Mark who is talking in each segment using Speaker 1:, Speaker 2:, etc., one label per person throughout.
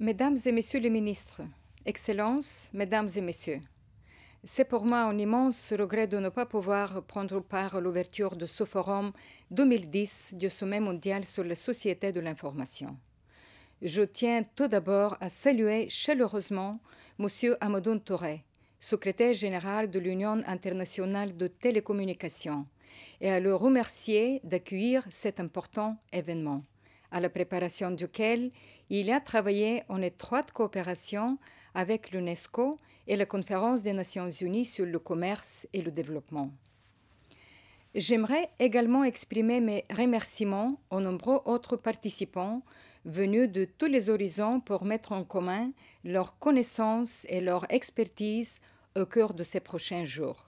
Speaker 1: Mesdames et Messieurs les ministres, Excellences, Mesdames et Messieurs, c'est pour moi un immense regret de ne pas pouvoir prendre part à l'ouverture de ce forum 2010 du Sommet mondial sur la société de l'information. Je tiens tout d'abord à saluer chaleureusement M. Hamadoun Touré, secrétaire général de l'Union internationale de télécommunications, et à le remercier d'accueillir cet important événement, à la préparation duquel il a travaillé en étroite coopération avec l'UNESCO et la Conférence des Nations Unies sur le commerce et le développement. J'aimerais également exprimer mes remerciements aux nombreux autres participants venus de tous les horizons pour mettre en commun leurs connaissances et leur expertise au cours de ces prochains jours.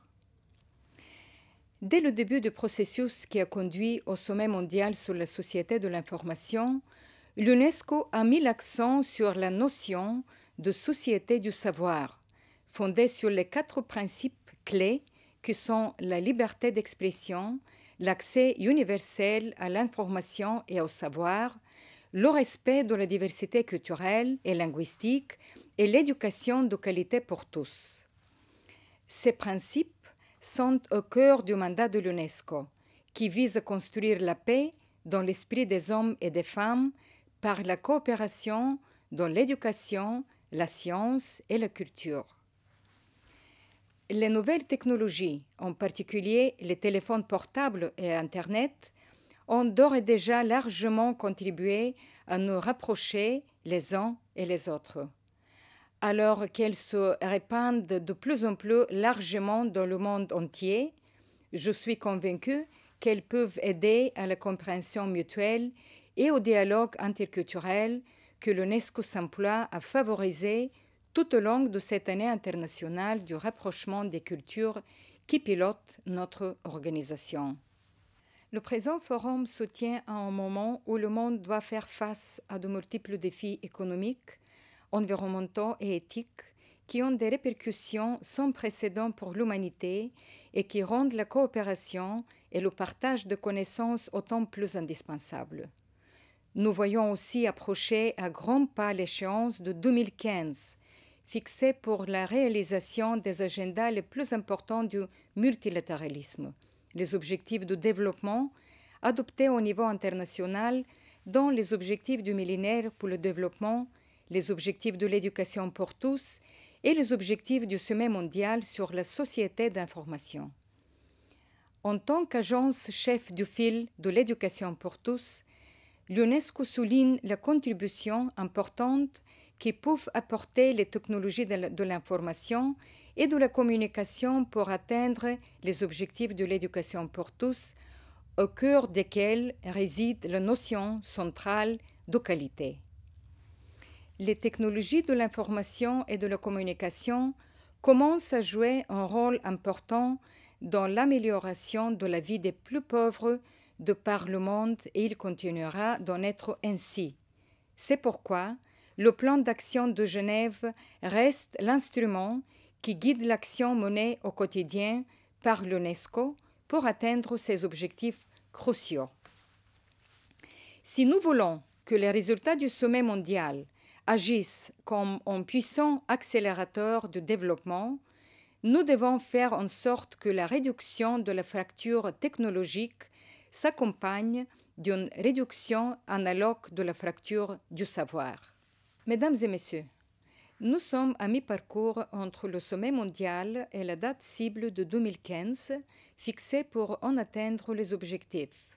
Speaker 1: Dès le début du processus qui a conduit au Sommet mondial sur la société de l'information, l'UNESCO a mis l'accent sur la notion de société du savoir, fondée sur les 4 principes clés que sont la liberté d'expression, l'accès universel à l'information et au savoir, le respect de la diversité culturelle et linguistique et l'éducation de qualité pour tous. Ces principes sont au cœur du mandat de l'UNESCO, qui vise à construire la paix dans l'esprit des hommes et des femmes par la coopération dans l'éducation, la science et la culture. Les nouvelles technologies, en particulier les téléphones portables et Internet, ont d'ores et déjà largement contribué à nous rapprocher les uns et les autres. Alors qu'elles se répandent de plus en plus largement dans le monde entier, je suis convaincue qu'elles peuvent aider à la compréhension mutuelle et au dialogue interculturel que l'UNESCO s'emploie à favoriser tout au long de cette année internationale du rapprochement des cultures qui pilote notre organisation. Le présent forum se tient à un moment où le monde doit faire face à de multiples défis économiques, environnementaux et éthiques qui ont des répercussions sans précédent pour l'humanité et qui rendent la coopération et le partage de connaissances autant plus indispensables. Nous voyons aussi approcher à grands pas l'échéance de 2015, fixée pour la réalisation des agendas les plus importants du multilatéralisme, les objectifs de développement adoptés au niveau international, dont les objectifs du millénaire pour le développement, les objectifs de l'éducation pour tous et les objectifs du sommet mondial sur la société d'information. En tant qu'agence chef du fil de l'éducation pour tous, l'UNESCO souligne la contribution importante qui peuvent apporter les technologies de l'information et de la communication pour atteindre les objectifs de l'éducation pour tous, au cœur desquels réside la notion centrale de qualité. Les technologies de l'information et de la communication commencent à jouer un rôle important dans l'amélioration de la vie des plus pauvres de par le monde et il continuera d'en être ainsi. C'est pourquoi le plan d'action de Genève reste l'instrument qui guide l'action menée au quotidien par l'UNESCO pour atteindre ces objectifs cruciaux. Si nous voulons que les résultats du sommet mondial agissent comme un puissant accélérateur de développement, nous devons faire en sorte que la réduction de la fracture technologique s'accompagne d'une réduction analogue de la fracture du savoir. Mesdames et messieurs, nous sommes à mi-parcours entre le sommet mondial et la date cible de 2015 fixée pour en atteindre les objectifs.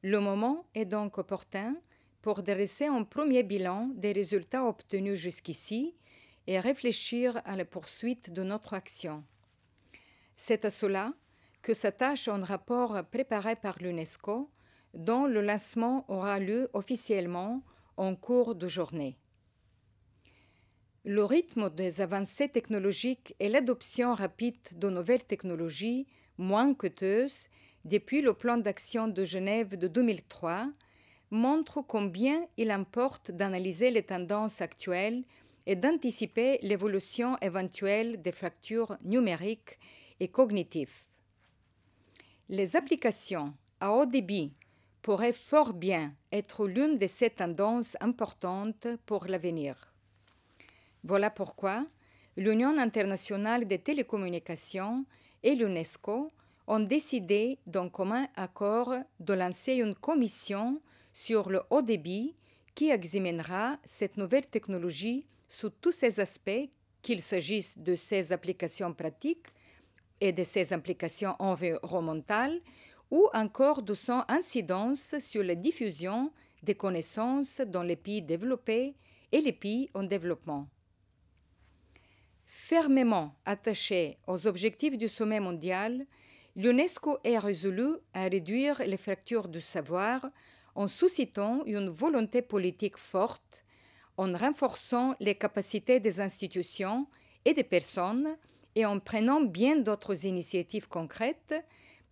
Speaker 1: Le moment est donc opportun pour dresser un premier bilan des résultats obtenus jusqu'ici et réfléchir à la poursuite de notre action. C'est à cela que s'attache un rapport préparé par l'UNESCO dont le lancement aura lieu officiellement en cours de journée. Le rythme des avancées technologiques et l'adoption rapide de nouvelles technologies moins coûteuses depuis le plan d'action de Genève de 2003 montrent combien il importe d'analyser les tendances actuelles et d'anticiper l'évolution éventuelle des fractures numériques et cognitives. Les applications à haut débit pourrait fort bien être l'une de ces tendances importantes pour l'avenir. Voilà pourquoi l'Union internationale des télécommunications et l'UNESCO ont décidé d'un commun accord de lancer une commission sur le haut débit qui examinera cette nouvelle technologie sous tous ses aspects, qu'il s'agisse de ses applications pratiques et de ses implications environnementales, ou encore de son incidence sur la diffusion des connaissances dans les pays développés et les pays en développement. Fermement attaché aux objectifs du sommet mondial, l'UNESCO est résolu à réduire les fractures du savoir en suscitant une volonté politique forte, en renforçant les capacités des institutions et des personnes et en prenant bien d'autres initiatives concrètes,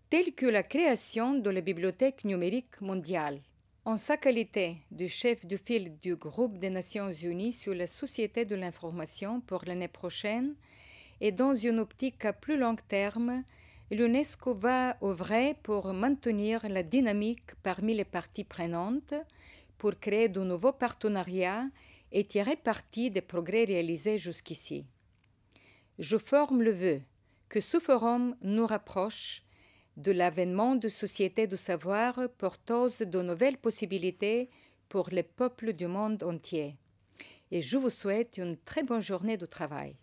Speaker 1: telles que la création de la Bibliothèque numérique mondiale. En sa qualité de chef de file du groupe des Nations Unies sur la société de l'information pour l'année prochaine et dans une optique à plus long terme, l'UNESCO va œuvrer pour maintenir la dynamique parmi les parties prenantes, pour créer de nouveaux partenariats et tirer parti des progrès réalisés jusqu'ici. Je forme le vœu que ce forum nous rapproche de l'avènement de sociétés de savoir porteuses de nouvelles possibilités pour les peuples du monde entier. Et je vous souhaite une très bonne journée de travail.